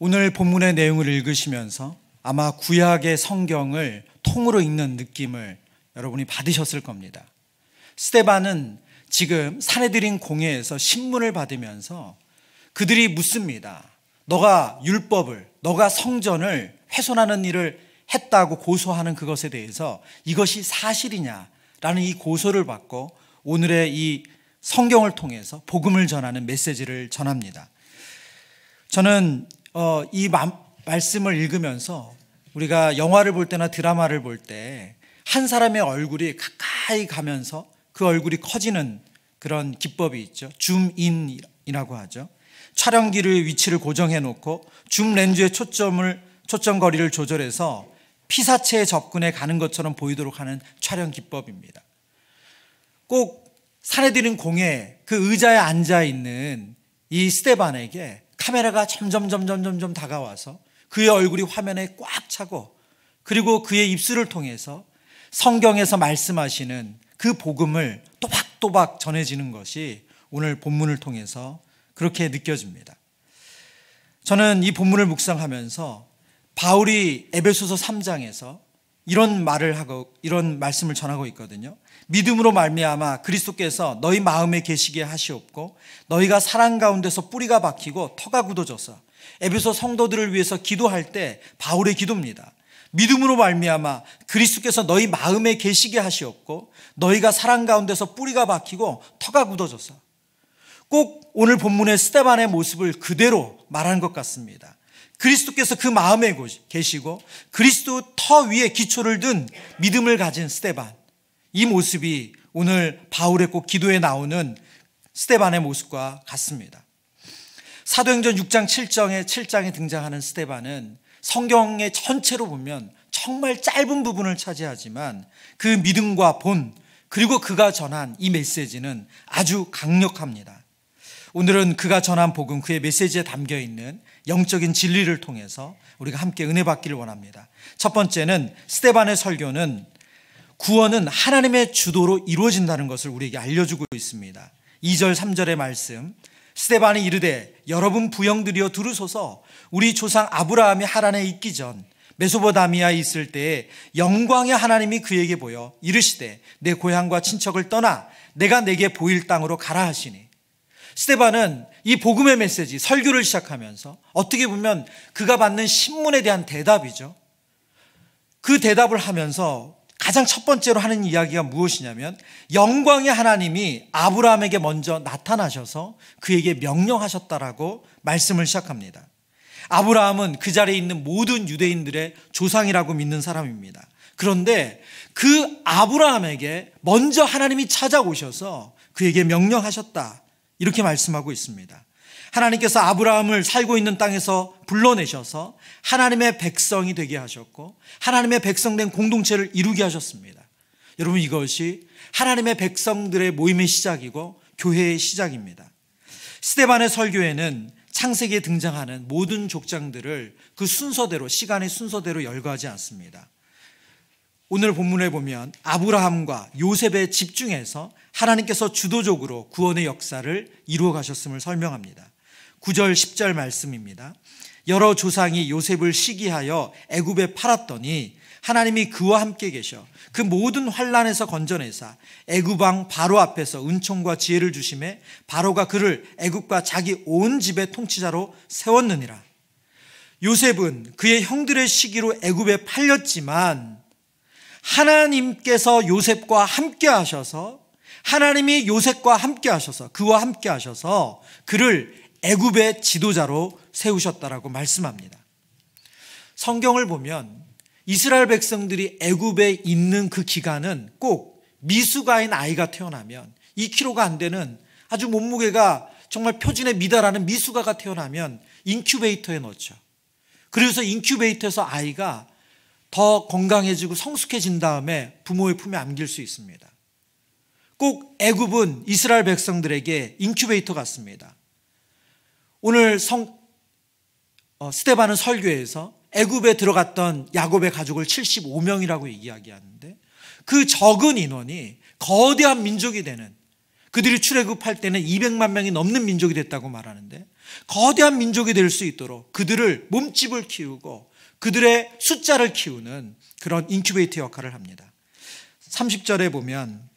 오늘 본문의 내용을 읽으시면서 아마 구약의 성경을 통으로 읽는 느낌을 여러분이 받으셨을 겁니다. 스데반은 지금 산헤드린 공회에서 신문을 받으면서 그들이 묻습니다. 너가 율법을, 너가 성전을 훼손하는 일을 했다고 고소하는 그것에 대해서 이것이 사실이냐라는 이 고소를 받고 오늘의 이 성경을 통해서 복음을 전하는 메시지를 전합니다. 저는 이 말씀을 읽으면서 우리가 영화를 볼 때나 드라마를 볼 때 한 사람의 얼굴이 가까이 가면서 그 얼굴이 커지는 그런 기법이 있죠. 줌인이라고 하죠. 촬영기를 위치를 고정해 놓고 줌 렌즈의 초점 거리를 조절해서 피사체에 접근해 가는 것처럼 보이도록 하는 촬영 기법입니다. 꼭 산헤드린 공회 그 의자에 앉아 있는 이 스데반에게 카메라가 점점 다가와서 그의 얼굴이 화면에 꽉 차고 그리고 그의 입술을 통해서 성경에서 말씀하시는 그 복음을 또박또박 전해지는 것이 오늘 본문을 통해서 그렇게 느껴집니다. 저는 이 본문을 묵상하면서 바울이 에베소서 3장에서 이런 말을 하고 이런 말씀을 전하고 있거든요. 믿음으로 말미암아 그리스도께서 너희 마음에 계시게 하시옵고 너희가 사랑 가운데서 뿌리가 박히고 터가 굳어져서 에베소 성도들을 위해서 기도할 때 바울의 기도입니다. 믿음으로 말미암아 그리스도께서 너희 마음에 계시게 하시옵고 너희가 사랑 가운데서 뿌리가 박히고 터가 굳어져서 꼭 오늘 본문의 스데반의 모습을 그대로 말하는 것 같습니다. 그리스도께서 그 마음에 계시고 그리스도 터 위에 기초를 둔 믿음을 가진 스데반, 이 모습이 오늘 바울의 꼭 기도에 나오는 스데반의 모습과 같습니다. 사도행전 6장 7장에 등장하는 스데반은 성경의 전체로 보면 정말 짧은 부분을 차지하지만 그 믿음과 본 그리고 그가 전한 이 메시지는 아주 강력합니다. 오늘은 그가 전한 복음, 그의 메시지에 담겨있는 영적인 진리를 통해서 우리가 함께 은혜 받기를 원합니다. 첫 번째는 스데반의 설교는 구원은 하나님의 주도로 이루어진다는 것을 우리에게 알려주고 있습니다. 2절 3절의 말씀, 스데반이 이르되 여러분 부형들이여 들으소서. 우리 조상 아브라함이 하란에 있기 전 메소포다미아에 있을 때에 영광의 하나님이 그에게 보여 이르시되 내 고향과 친척을 떠나 내가 내게 보일 땅으로 가라 하시니. 스데반은 이 복음의 메시지, 설교를 시작하면서 어떻게 보면 그가 받는 신문에 대한 대답이죠. 그 대답을 하면서 가장 첫 번째로 하는 이야기가 무엇이냐면 영광의 하나님이 아브라함에게 먼저 나타나셔서 그에게 명령하셨다라고 말씀을 시작합니다. 아브라함은 그 자리에 있는 모든 유대인들의 조상이라고 믿는 사람입니다. 그런데 그 아브라함에게 먼저 하나님이 찾아오셔서 그에게 명령하셨다, 이렇게 말씀하고 있습니다. 하나님께서 아브라함을 살고 있는 땅에서 불러내셔서 하나님의 백성이 되게 하셨고 하나님의 백성된 공동체를 이루게 하셨습니다. 여러분, 이것이 하나님의 백성들의 모임의 시작이고 교회의 시작입니다. 스데반의 설교에는 창세기에 등장하는 모든 족장들을 그 순서대로, 시간의 순서대로 열거하지 않습니다. 오늘 본문에 보면 아브라함과 요셉에 집중해서 하나님께서 주도적으로 구원의 역사를 이루어 가셨음을 설명합니다. 9절 10절 말씀입니다. 여러 조상이 요셉을 시기하여 애굽에 팔았더니 하나님이 그와 함께 계셔 그 모든 환난에서 건져내사 애굽 왕 바로 앞에서 은총과 지혜를 주심에 바로가 그를 애굽과 자기 온 집의 통치자로 세웠느니라. 요셉은 그의 형들의 시기로 애굽에 팔렸지만 하나님께서 요셉과 함께 하셔서, 하나님이 요셉과 함께 하셔서, 그와 함께 하셔서 그를 애굽의 지도자로 세우셨다라고 말씀합니다. 성경을 보면 이스라엘 백성들이 애굽에 있는 그 기간은 꼭 미숙아인 아이가 태어나면 2kg가 안 되는 아주 몸무게가 정말 표준에 미달하는 미숙아가 태어나면 인큐베이터에 넣죠. 그래서 인큐베이터에서 아이가 더 건강해지고 성숙해진 다음에 부모의 품에 안길 수 있습니다. 꼭 애굽은 이스라엘 백성들에게 인큐베이터 같습니다. 오늘 스데반은 설교에서 애굽에 들어갔던 야곱의 가족을 75명이라고 이야기하는데 그 적은 인원이 거대한 민족이 되는 그들이 출애굽할 때는 200만 명이 넘는 민족이 됐다고 말하는데, 거대한 민족이 될 수 있도록 그들을 몸집을 키우고 그들의 숫자를 키우는 그런 인큐베이터 역할을 합니다. 30절에 보면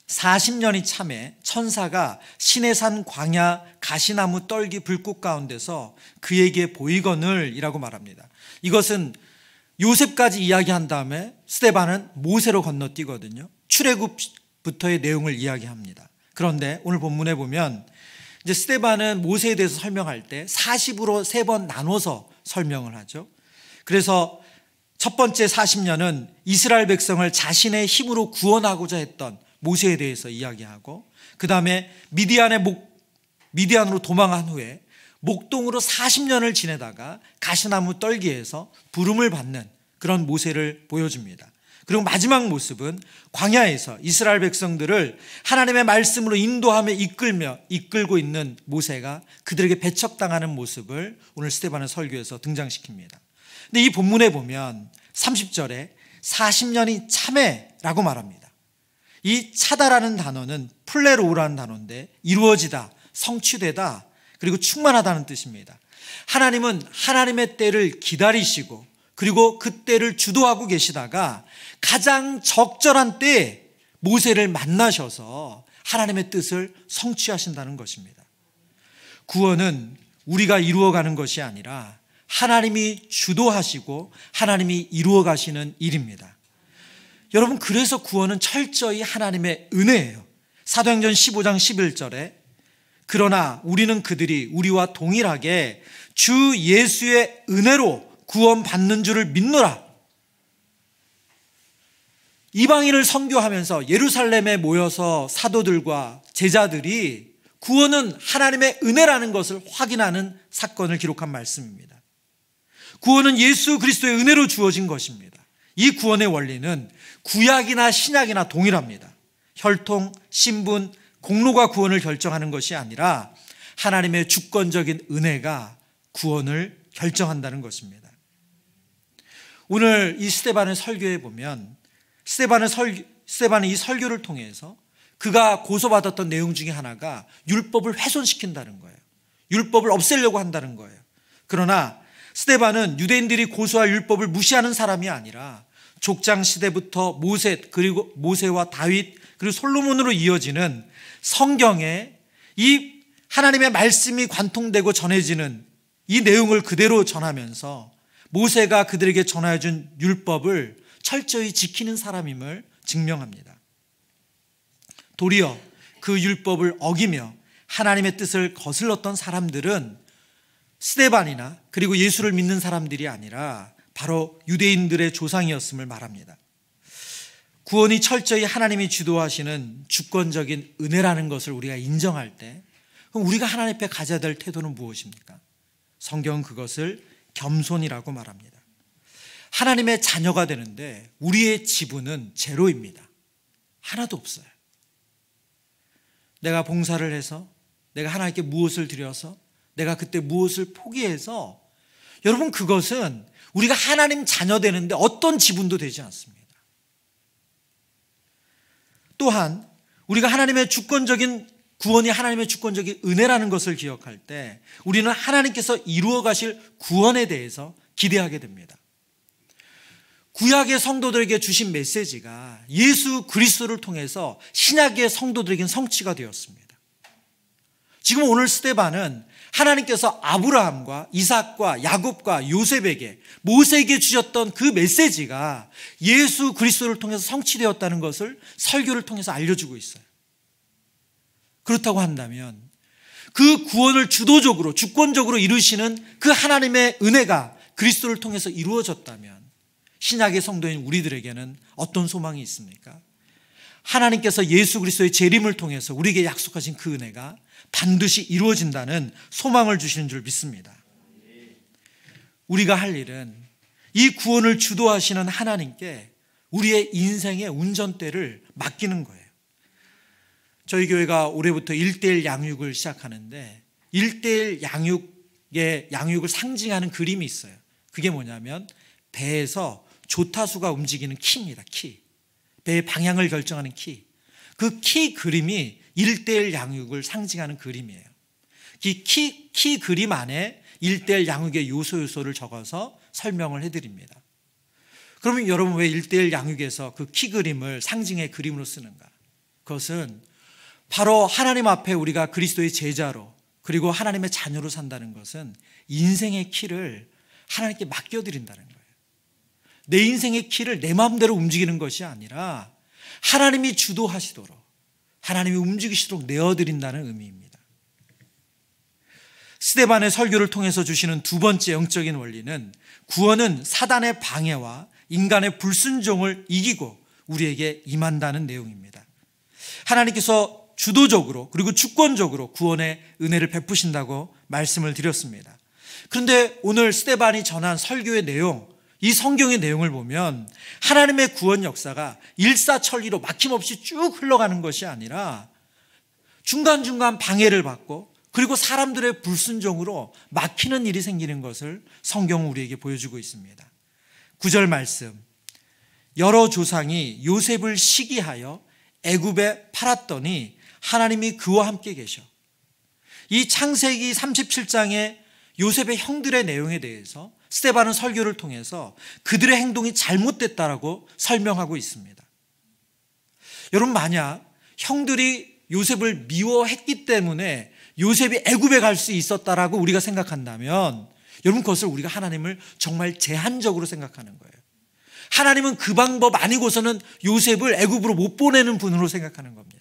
40년이 참에 천사가 시내산 광야 가시나무 떨기 불꽃 가운데서 그에게 보이거늘 이라고 말합니다. 이것은 요셉까지 이야기한 다음에 스데반은 모세로 건너뛰거든요. 출애굽부터의 내용을 이야기합니다. 그런데 오늘 본문에 보면 이제 스데반은 모세에 대해서 설명할 때 40으로 3번 나눠서 설명을 하죠. 그래서 첫 번째 40년은 이스라엘 백성을 자신의 힘으로 구원하고자 했던 모세에 대해서 이야기하고, 그 다음에 미디안으로 도망한 후에 목동으로 40년을 지내다가 가시나무 떨기에서 부름을 받는 그런 모세를 보여줍니다. 그리고 마지막 모습은 광야에서 이스라엘 백성들을 하나님의 말씀으로 인도하며 이끌고 있는 모세가 그들에게 배척당하는 모습을 오늘 스데반의 설교에서 등장시킵니다. 근데 이 본문에 보면 30절에 40년이 참에라고 말합니다. 이 차다라는 단어는 플레로우라는 단어인데 이루어지다, 성취되다, 그리고 충만하다는 뜻입니다. 하나님은 하나님의 때를 기다리시고 그리고 그 때를 주도하고 계시다가 가장 적절한 때에 모세를 만나셔서 하나님의 뜻을 성취하신다는 것입니다. 구원은 우리가 이루어가는 것이 아니라 하나님이 주도하시고 하나님이 이루어가시는 일입니다. 여러분, 그래서 구원은 철저히 하나님의 은혜예요. 사도행전 15장 11절에 그러나 우리는 그들이 우리와 동일하게 주 예수의 은혜로 구원받는 줄을 믿노라. 이방인을 선교하면서 예루살렘에 모여서 사도들과 제자들이 구원은 하나님의 은혜라는 것을 확인하는 사건을 기록한 말씀입니다. 구원은 예수 그리스도의 은혜로 주어진 것입니다. 이 구원의 원리는 구약이나 신약이나 동일합니다. 혈통, 신분, 공로가 구원을 결정하는 것이 아니라 하나님의 주권적인 은혜가 구원을 결정한다는 것입니다. 오늘 이 스데반의 설교에 보면 스데반의 이 설교를 통해서 그가 고소받았던 내용 중에 하나가 율법을 훼손시킨다는 거예요. 율법을 없애려고 한다는 거예요. 그러나 스데반은 유대인들이 고소할 율법을 무시하는 사람이 아니라 족장 시대부터 모세, 그리고 모세와 다윗, 그리고 솔로몬으로 이어지는 성경에 이 하나님의 말씀이 관통되고 전해지는 이 내용을 그대로 전하면서 모세가 그들에게 전하여준 율법을 철저히 지키는 사람임을 증명합니다. 도리어 그 율법을 어기며 하나님의 뜻을 거슬렀던 사람들은 스데반이나 그리고 예수를 믿는 사람들이 아니라 바로 유대인들의 조상이었음을 말합니다. 구원이 철저히 하나님이 주도하시는 주권적인 은혜라는 것을 우리가 인정할 때, 그럼 우리가 하나님 앞에 가져야 될 태도는 무엇입니까? 성경은 그것을 겸손이라고 말합니다. 하나님의 자녀가 되는데 우리의 지분은 제로입니다. 하나도 없어요. 내가 봉사를 해서, 내가 하나님께 무엇을 드려서, 내가 그때 무엇을 포기해서, 여러분, 그것은 우리가 하나님 자녀 되는데 어떤 지분도 되지 않습니다. 또한 우리가 하나님의 주권적인 구원이 하나님의 주권적인 은혜라는 것을 기억할 때 우리는 하나님께서 이루어 가실 구원에 대해서 기대하게 됩니다. 구약의 성도들에게 주신 메시지가 예수 그리스도를 통해서 신약의 성도들에게는 성취가 되었습니다. 지금 오늘 스데반은 하나님께서 아브라함과 이삭과 야곱과 요셉에게, 모세에게 주셨던 그 메시지가 예수 그리스도를 통해서 성취되었다는 것을 설교를 통해서 알려주고 있어요. 그렇다고 한다면 그 구원을 주도적으로, 주권적으로 이루시는 그 하나님의 은혜가 그리스도를 통해서 이루어졌다면 신약의 성도인 우리들에게는 어떤 소망이 있습니까? 하나님께서 예수 그리스도의 재림을 통해서 우리에게 약속하신 그 은혜가 반드시 이루어진다는 소망을 주시는 줄 믿습니다. 우리가 할 일은 이 구원을 주도하시는 하나님께 우리의 인생의 운전대를 맡기는 거예요. 저희 교회가 올해부터 1:1 양육을 시작하는데 1:1 양육을 상징하는 그림이 있어요. 그게 뭐냐면 배에서 조타수가 움직이는 키입니다. 키. 배의 방향을 결정하는 키. 그 키 그림이 1:1 양육을 상징하는 그림이에요. 이 키 그림 안에 1:1 양육의 요소를 적어서 설명을 해드립니다. 그러면 여러분, 왜 1:1 양육에서 그 키 그림을 상징의 그림으로 쓰는가? 그것은 바로 하나님 앞에 우리가 그리스도의 제자로, 그리고 하나님의 자녀로 산다는 것은 인생의 키를 하나님께 맡겨드린다는 거예요. 내 인생의 키를 내 마음대로 움직이는 것이 아니라 하나님이 주도하시도록, 하나님이 움직이시도록 내어드린다는 의미입니다. 스데반의 설교를 통해서 주시는 두 번째 영적인 원리는, 구원은 사단의 방해와 인간의 불순종을 이기고 우리에게 임한다는 내용입니다. 하나님께서 주도적으로 그리고 주권적으로 구원의 은혜를 베푸신다고 말씀을 드렸습니다. 그런데 오늘 스데반이 전한 설교의 내용, 이 성경의 내용을 보면 하나님의 구원 역사가 일사천리로 막힘없이 쭉 흘러가는 것이 아니라 중간중간 방해를 받고, 그리고 사람들의 불순종으로 막히는 일이 생기는 것을 성경은 우리에게 보여주고 있습니다. 9절 말씀, 여러 조상이 요셉을 시기하여 애굽에 팔았더니 하나님이 그와 함께 계셔. 이 창세기 37장의 요셉의 형들의 내용에 대해서 스데반은 설교를 통해서 그들의 행동이 잘못됐다라고 설명하고 있습니다. 여러분, 만약 형들이 요셉을 미워했기 때문에 요셉이 애굽에 갈 수 있었다라고 우리가 생각한다면, 여러분, 그것을 우리가 하나님을 정말 제한적으로 생각하는 거예요. 하나님은 그 방법 아니고서는 요셉을 애굽으로 못 보내는 분으로 생각하는 겁니다.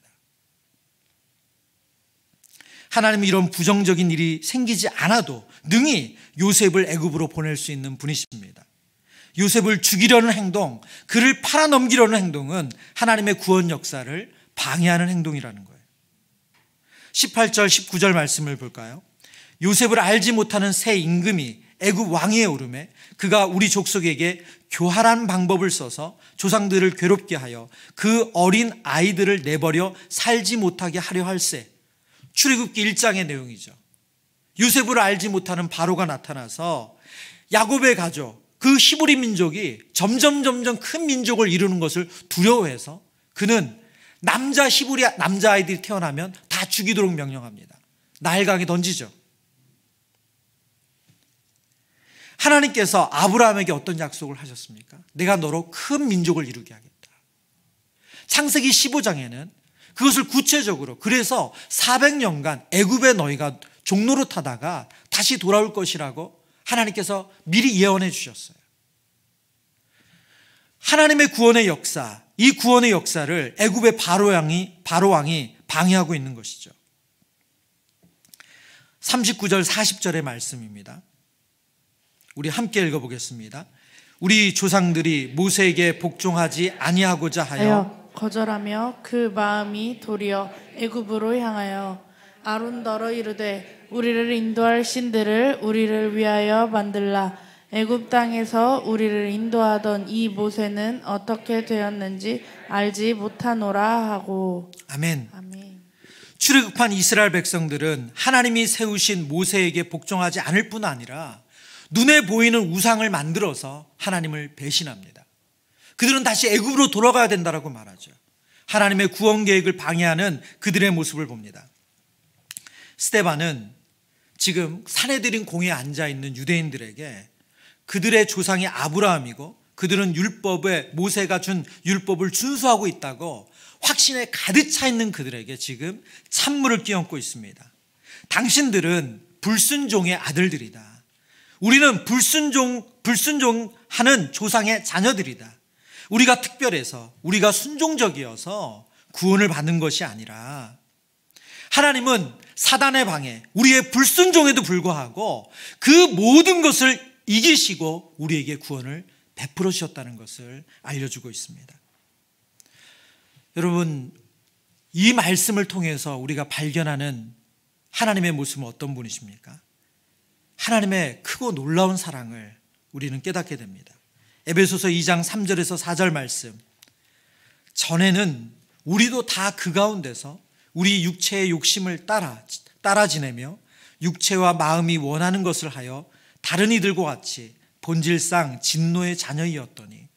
하나님은 이런 부정적인 일이 생기지 않아도 능히 요셉을 애굽으로 보낼 수 있는 분이십니다. 요셉을 죽이려는 행동, 그를 팔아넘기려는 행동은 하나님의 구원 역사를 방해하는 행동이라는 거예요. 18절, 19절 말씀을 볼까요? 요셉을 알지 못하는 새 임금이 애굽 왕위에 오르매 그가 우리 족속에게 교활한 방법을 써서 조상들을 괴롭게 하여 그 어린 아이들을 내버려 살지 못하게 하려 할세. 출애굽기 1장의 내용이죠. 요셉을 알지 못하는 바로가 나타나서 야곱의 가족, 그 히브리 민족이 점점 큰 민족을 이루는 것을 두려워해서 그는 남자아이들이 태어나면 다 죽이도록 명령합니다. 나일강에 던지죠. 하나님께서 아브라함에게 어떤 약속을 하셨습니까? 내가 너로 큰 민족을 이루게 하겠다. 창세기 15장에는 그것을 구체적으로, 그래서 400년간 애굽에 너희가 종로로 타다가 다시 돌아올 것이라고 하나님께서 미리 예언해 주셨어요. 하나님의 구원의 역사, 이 구원의 역사를 애굽의 바로왕이 방해하고 있는 것이죠. 39절 40절의 말씀입니다. 우리 함께 읽어보겠습니다. 우리 조상들이 모세에게 복종하지 아니하고자 하여 거절하며 그 마음이 도리어 애굽으로 향하여 아론더러 이르되 우리를 인도할 신들을 우리를 위하여 만들라. 애굽 땅에서 우리를 인도하던 이 모세는 어떻게 되었는지 알지 못하노라 하고. 아멘. 아멘. 출애굽한 이스라엘 백성들은 하나님이 세우신 모세에게 복종하지 않을 뿐 아니라 눈에 보이는 우상을 만들어서 하나님을 배신합니다. 그들은 다시 애굽으로 돌아가야 된다라고 말하죠. 하나님의 구원 계획을 방해하는 그들의 모습을 봅니다. 스데반은 지금 산헤드린 공회에 앉아있는 유대인들에게 그들의 조상이 아브라함이고 그들은 모세가 준 율법을 준수하고 있다고 확신에 가득 차 있는 그들에게 지금 찬물을 끼얹고 있습니다. 당신들은 불순종의 아들들이다. 우리는 불순종하는 조상의 자녀들이다. 우리가 특별해서, 우리가 순종적이어서 구원을 받는 것이 아니라 하나님은 사단의 방해, 우리의 불순종에도 불구하고 그 모든 것을 이기시고 우리에게 구원을 베풀어 주셨다는 것을 알려주고 있습니다. 여러분, 이 말씀을 통해서 우리가 발견하는 하나님의 모습은 어떤 분이십니까? 하나님의 크고 놀라운 사랑을 우리는 깨닫게 됩니다. 에베소서 2장 3절에서 4절 말씀, 전에는 우리도 다 그 가운데서 우리 육체의 욕심을 따라 지내며 육체와 마음이 원하는 것을 하여 다른 이들과 같이 본질상 진노의 자녀이었더니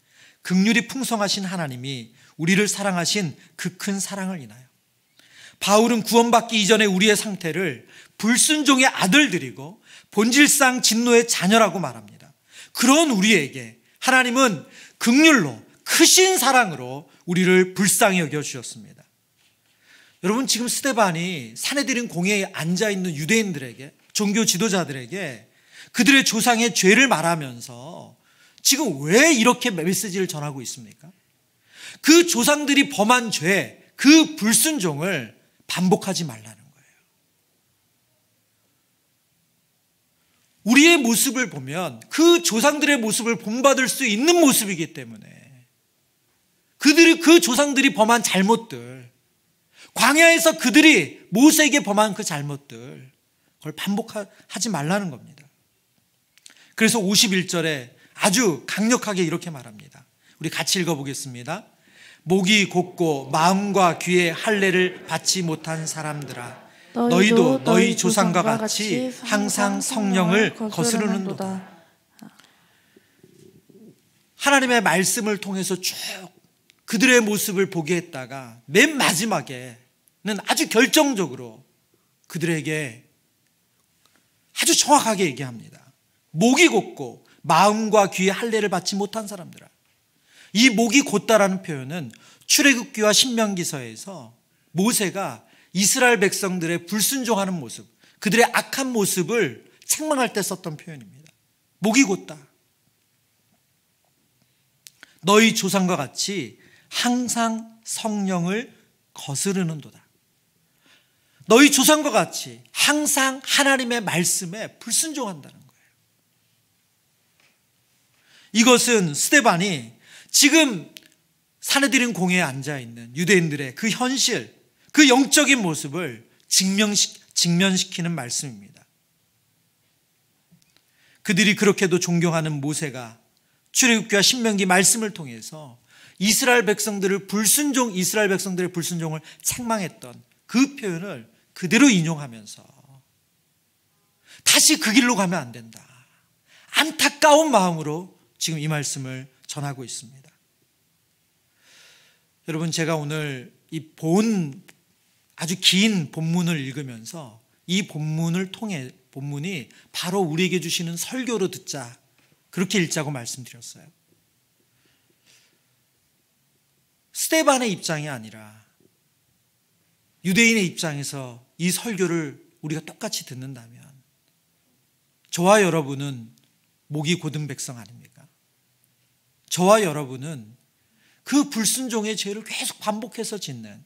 긍휼이 풍성하신 하나님이 우리를 사랑하신 그 큰 사랑을 인하여 바울은 구원받기 이전의 우리의 상태를 불순종의 아들들이고 본질상 진노의 자녀라고 말합니다. 그런 우리에게 하나님은 긍휼로 크신 사랑으로 우리를 불쌍히 여겨주셨습니다. 여러분, 지금 스데반이 사내들인 공회에 앉아있는 유대인들에게, 종교 지도자들에게 그들의 조상의 죄를 말하면서 지금 왜 이렇게 메시지를 전하고 있습니까? 그 조상들이 범한 죄, 그 불순종을 반복하지 말라는 거예요. 우리의 모습을 보면 그 조상들의 모습을 본받을 수 있는 모습이기 때문에 그 조상들이 범한 잘못들, 광야에서 그들이 모세에게 범한 그 잘못들, 그걸 반복하지 말라는 겁니다. 그래서 51절에 아주 강력하게 이렇게 말합니다. 우리 같이 읽어보겠습니다. 목이 곧고 마음과 귀에 할례를 받지 못한 사람들아, 너희도 너희 조상과 같이 항상 성령을 거스르는도다. 하나님의 말씀을 통해서 쭉 그들의 모습을 보게 했다가 맨 마지막에는 아주 결정적으로 그들에게 아주 정확하게 얘기합니다. 목이 곧고 마음과 귀에 할례를 받지 못한 사람들아. 이 목이 곧다라는 표현은 출애굽기와 신명기서에서 모세가 이스라엘 백성들의 불순종하는 모습, 그들의 악한 모습을 책망할 때 썼던 표현입니다. 목이 곧다. 너희 조상과 같이 항상 성령을 거스르는도다. 너희 조상과 같이 항상 하나님의 말씀에 불순종한다는 거예요. 이것은 스데반이 지금 사내들인 공회에 앉아있는 유대인들의 그 현실, 그 영적인 모습을 직면시키는 말씀입니다. 그들이 그렇게도 존경하는 모세가 출애굽기와 신명기 말씀을 통해서 이스라엘 백성들의 불순종을 책망했던 그 표현을 그대로 인용하면서 다시 그 길로 가면 안 된다. 안타까운 마음으로 지금 이 말씀을 전하고 있습니다. 여러분, 제가 오늘 이 아주 긴 본문을 읽으면서 이 본문이 바로 우리에게 주시는 설교로 듣자, 그렇게 읽자고 말씀드렸어요. 스데반의 입장이 아니라 유대인의 입장에서 이 설교를 우리가 똑같이 듣는다면 저와 여러분은 목이 곧은 백성 아닙니까? 저와 여러분은 그 불순종의 죄를 계속 반복해서 짓는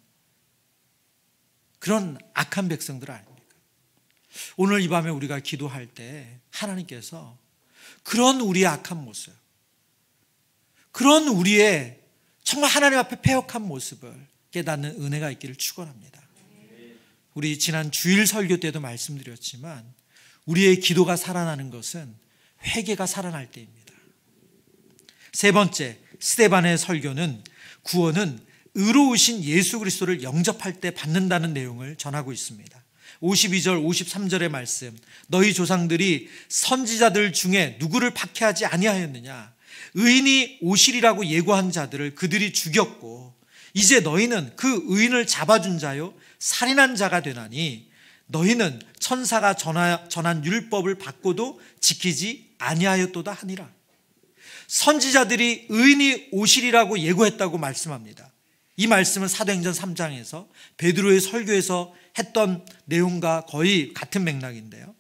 그런 악한 백성들 아닙니까? 오늘 이 밤에 우리가 기도할 때 하나님께서 그런 우리의 악한 모습, 그런 우리의 정말 하나님 앞에 패역한 모습을 깨닫는 은혜가 있기를 축원합니다. 우리 지난 주일 설교 때도 말씀드렸지만 우리의 기도가 살아나는 것은 회개가 살아날 때입니다. 세 번째, 스데반의 설교는 구원은 의로우신 예수 그리스도를 영접할 때 받는다는 내용을 전하고 있습니다. 52절 53절의 말씀, 너희 조상들이 선지자들 중에 누구를 박해하지 아니하였느냐? 의인이 오시리라고 예고한 자들을 그들이 죽였고 이제 너희는 그 의인을 잡아준 자요 살인한 자가 되나니 너희는 천사가 전한 율법을 받고도 지키지 아니하였도다 하니라. 선지자들이 의인이 오시리라고 예고했다고 말씀합니다. 이 말씀은 사도행전 3장에서 베드로의 설교에서 했던 내용과 거의 같은 맥락인데요.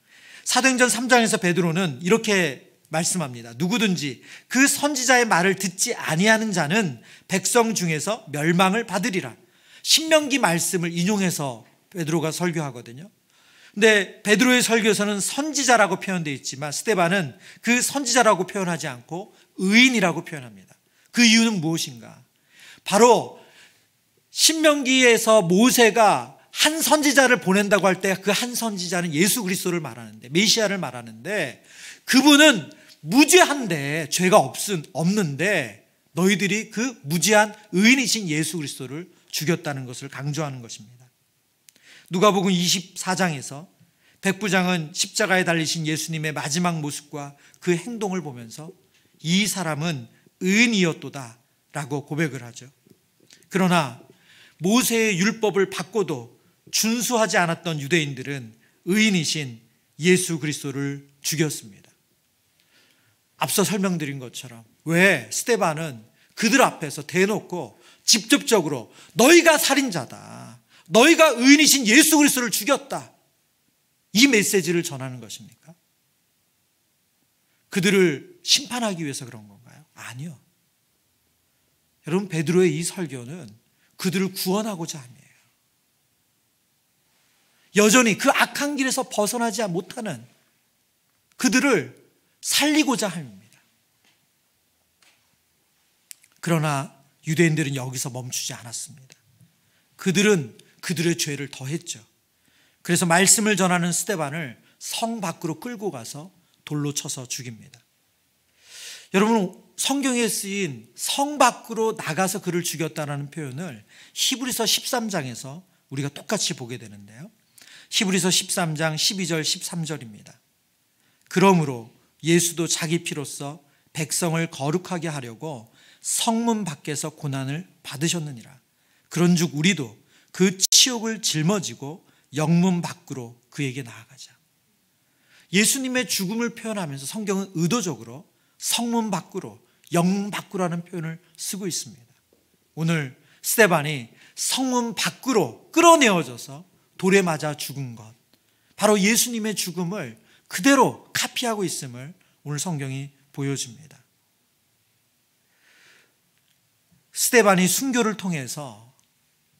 사도행전 3장에서 베드로는 이렇게 말씀합니다. 누구든지 그 선지자의 말을 듣지 아니하는 자는 백성 중에서 멸망을 받으리라. 신명기 말씀을 인용해서 베드로가 설교하거든요. 근데 베드로의 설교에서는 선지자라고 표현되어 있지만 스데반은 그 선지자라고 표현하지 않고 의인이라고 표현합니다. 그 이유는 무엇인가? 바로 신명기에서 모세가 한 선지자를 보낸다고 할 때 그 한 선지자는 예수 그리스도를 말하는데, 메시아를 말하는데, 그분은 무죄한데 죄가 없는데 너희들이 그 무죄한 의인이신 예수 그리스도를 죽였다는 것을 강조하는 것입니다. 누가복음 24장에서 백부장은 십자가에 달리신 예수님의 마지막 모습과 그 행동을 보면서 이 사람은 의인이었도다 라고 고백을 하죠. 그러나 모세의 율법을 받고도 준수하지 않았던 유대인들은 의인이신 예수 그리스도를 죽였습니다. 앞서 설명드린 것처럼 왜 스데반은 그들 앞에서 대놓고 직접적으로 너희가 살인자다, 너희가 의인이신 예수 그리스도를 죽였다, 이 메시지를 전하는 것입니까? 그들을 심판하기 위해서 그런 건가요? 아니요. 여러분, 베드로의 이 설교는 그들을 구원하고자 합니다. 여전히 그 악한 길에서 벗어나지 못하는 그들을 살리고자 합니다. 그러나 유대인들은 여기서 멈추지 않았습니다. 그들은 그들의 죄를 더했죠. 그래서 말씀을 전하는 스데반을 성 밖으로 끌고 가서 돌로 쳐서 죽입니다. 여러분, 성경에 쓰인 성 밖으로 나가서 그를 죽였다는 표현을 히브리서 13장에서 우리가 똑같이 보게 되는데요. 히브리서 13장 12절 13절입니다. 그러므로 예수도 자기 피로써 백성을 거룩하게 하려고 성문 밖에서 고난을 받으셨느니라. 그런즉 우리도 그 치욕을 짊어지고 영문 밖으로 그에게 나아가자. 예수님의 죽음을 표현하면서 성경은 의도적으로 성문 밖으로, 영문 밖으로라는 표현을 쓰고 있습니다. 오늘 스데반이 성문 밖으로 끌어내어져서 돌에 맞아 죽은 것, 바로 예수님의 죽음을 그대로 카피하고 있음을 오늘 성경이 보여줍니다. 스데반이 순교를 통해서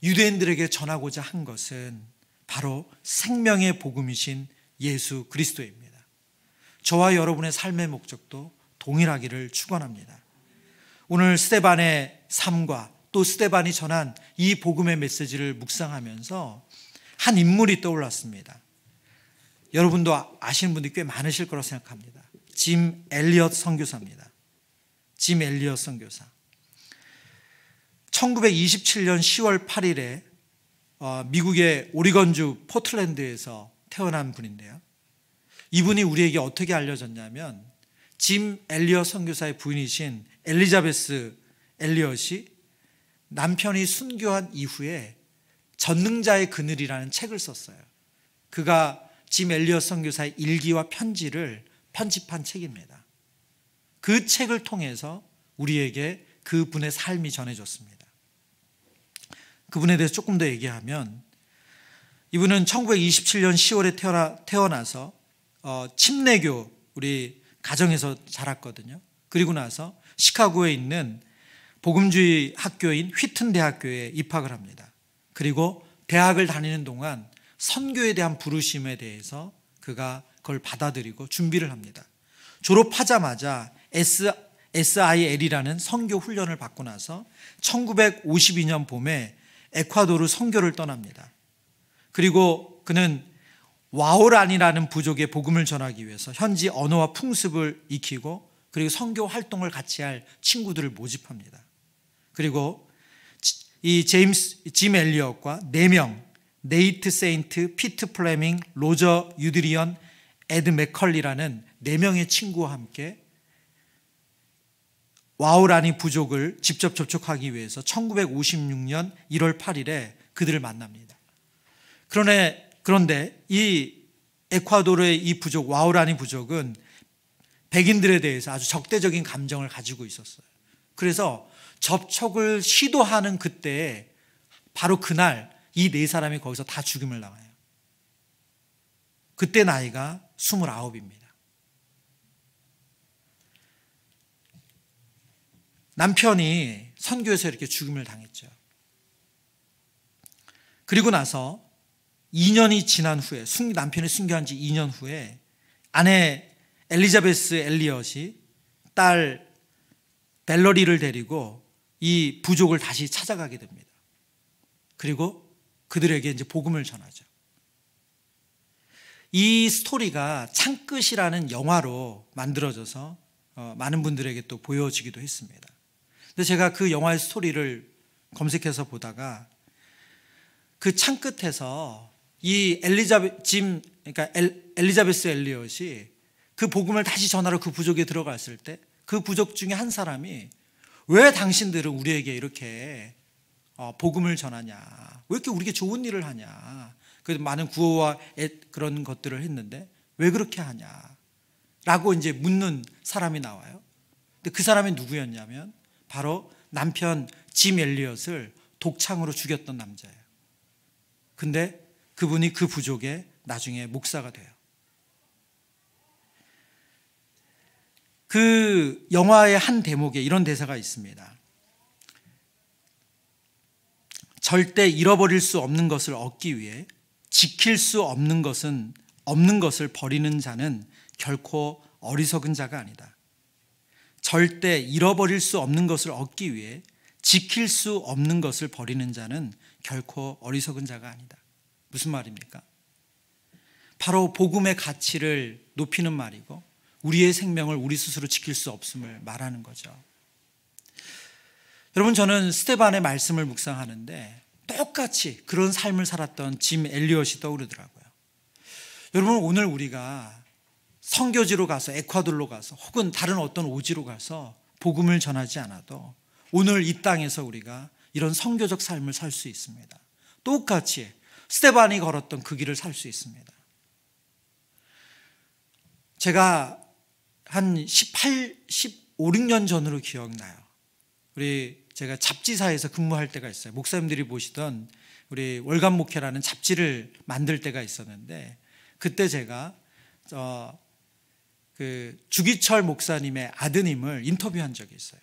유대인들에게 전하고자 한 것은 바로 생명의 복음이신 예수 그리스도입니다. 저와 여러분의 삶의 목적도 동일하기를 축원합니다. 오늘 스데반의 삶과 또 스데반이 전한 이 복음의 메시지를 묵상하면서 한 인물이 떠올랐습니다. 여러분도 아시는 분들이 꽤 많으실 거라고 생각합니다. 짐 엘리엇 선교사입니다. 짐 엘리엇 선교사. 1927년 10월 8일에 미국의 오리건주 포틀랜드에서 태어난 분인데요. 이분이 우리에게 어떻게 알려졌냐면 짐 엘리엇 선교사의 부인이신 엘리자베스 엘리엇이 남편이 순교한 이후에 전능자의 그늘이라는 책을 썼어요. 그가 짐 엘리엇 선교사의 일기와 편지를 편집한 책입니다. 그 책을 통해서 우리에게 그분의 삶이 전해졌습니다. 그분에 대해서 조금 더 얘기하면, 이분은 1927년 10월에 태어나서 침례교 우리 가정에서 자랐거든요. 그리고 나서 시카고에 있는 복음주의 학교인 휘튼 대학교에 입학을 합니다. 그리고 대학을 다니는 동안 선교에 대한 부르심에 대해서 그가 그걸 받아들이고 준비를 합니다. 졸업하자마자 SIL이라는 선교 훈련을 받고 나서 1952년 봄에 에콰도르 선교를 떠납니다. 그리고 그는 와오란이라는 부족의 복음을 전하기 위해서 현지 언어와 풍습을 익히고 그리고 선교 활동을 같이 할 친구들을 모집합니다. 그리고 이 짐 엘리엇과 4명, 네이트 세인트, 피트 플레밍, 로저 유드리언, 에드 맥컬리라는 4명의 친구와 함께 와오라니 부족을 직접 접촉하기 위해서 1956년 1월 8일에 그들을 만납니다. 그런데 이 에콰도르의 이 부족, 와오라니 부족은 백인들에 대해서 아주 적대적인 감정을 가지고 있었어요. 그래서 접촉을 시도하는 그때에 바로 그날 이 4사람이 거기서 다 죽임을 당해요. 그때 나이가 29입니다. 남편이 선교에서 이렇게 죽임을 당했죠. 그리고 나서 2년이 지난 후에, 남편이 순교한 지 2년 후에 아내 엘리자베스 엘리엇이 딸 벨러리를 데리고 이 부족을 다시 찾아가게 됩니다. 그리고 그들에게 이제 복음을 전하죠. 이 스토리가 창끝이라는 영화로 만들어져서 많은 분들에게 또 보여지기도 했습니다. 근데 제가 그 영화의 스토리를 검색해서 보다가 그 창끝에서 이 엘리자베스 엘리엇이 그 복음을 다시 전하러 그 부족에 들어갔을 때 그 부족 중에 한 사람이 왜 당신들은 우리에게 이렇게 복음을 전하냐? 왜 이렇게 우리에게 좋은 일을 하냐? 그래서 많은 구호와 그런 것들을 했는데 왜 그렇게 하냐? 라고 이제 묻는 사람이 나와요. 근데 그 사람이 누구였냐면 바로 남편 짐 엘리엇을 독창으로 죽였던 남자예요. 근데 그분이 그 부족의 나중에 목사가 돼요. 그 영화의 한 대목에 이런 대사가 있습니다. 절대 잃어버릴 수 없는 것을 얻기 위해 지킬 수 없는 것을 버리는 자는 결코 어리석은 자가 아니다. 절대 잃어버릴 수 없는 것을 얻기 위해 지킬 수 없는 것을 버리는 자는 결코 어리석은 자가 아니다. 무슨 말입니까? 바로 복음의 가치를 높이는 말이고 우리의 생명을 우리 스스로 지킬 수 없음을 말하는 거죠. 여러분, 저는 스데반의 말씀을 묵상하는데 똑같이 그런 삶을 살았던 짐 엘리엇이 떠오르더라고요. 여러분, 오늘 우리가 선교지로 가서 에콰도르로 가서 혹은 다른 어떤 오지로 가서 복음을 전하지 않아도 오늘 이 땅에서 우리가 이런 선교적 삶을 살 수 있습니다. 똑같이 스데반이 걸었던 그 길을 살 수 있습니다. 제가 한 15, 16년 전으로 기억나요. 제가 잡지사에서 근무할 때가 있어요. 목사님들이 보시던 우리 월간 목회라는 잡지를 만들 때가 있었는데 그때 제가 그 주기철 목사님의 아드님을 인터뷰한 적이 있어요.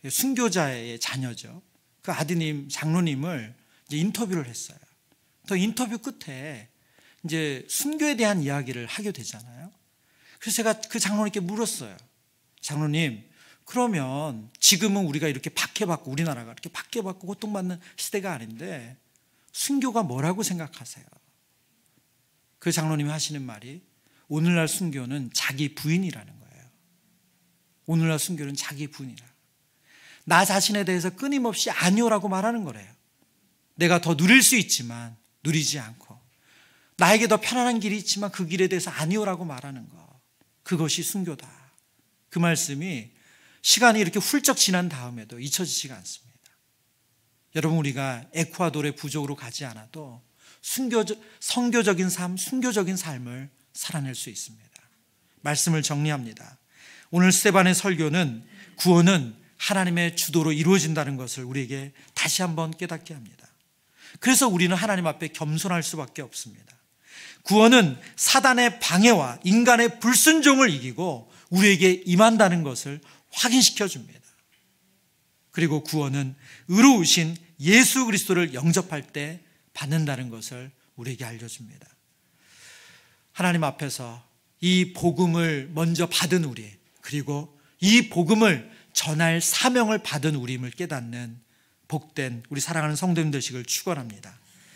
순교자의 자녀죠. 그 아드님, 장로님을 이제 인터뷰를 했어요. 또 인터뷰 끝에 이제 순교에 대한 이야기를 하게 되잖아요. 그래서 제가 그 장로님께 물었어요. 장로님, 그러면 지금은 우리가 이렇게 박해받고 우리나라가 이렇게 박해받고 고통받는 시대가 아닌데 순교가 뭐라고 생각하세요? 그 장로님이 하시는 말이 오늘날 순교는 자기 부인이라는 거예요. 오늘날 순교는 자기 부인이라. 나 자신에 대해서 끊임없이 아니오라고 말하는 거래요. 내가 더 누릴 수 있지만 누리지 않고 나에게 더 편안한 길이 있지만 그 길에 대해서 아니오라고 말하는 거. 그것이 순교다. 그 말씀이 시간이 이렇게 훌쩍 지난 다음에도 잊혀지지가 않습니다. 여러분, 우리가 에콰도르의 부족으로 가지 않아도 선교적인 삶, 순교적인 삶을 살아낼 수 있습니다. 말씀을 정리합니다. 오늘 스데반의 설교는 구원은 하나님의 주도로 이루어진다는 것을 우리에게 다시 한번 깨닫게 합니다. 그래서 우리는 하나님 앞에 겸손할 수밖에 없습니다. 구원은 사단의 방해와 인간의 불순종을 이기고 우리에게 임한다는 것을 확인시켜 줍니다. 그리고 구원은 의로우신 예수 그리스도를 영접할 때 받는다는 것을 우리에게 알려줍니다. 하나님 앞에서 이 복음을 먼저 받은 우리, 그리고 이 복음을 전할 사명을 받은 우리임을 깨닫는 복된 우리 사랑하는 성도님 되시길 축원합니다.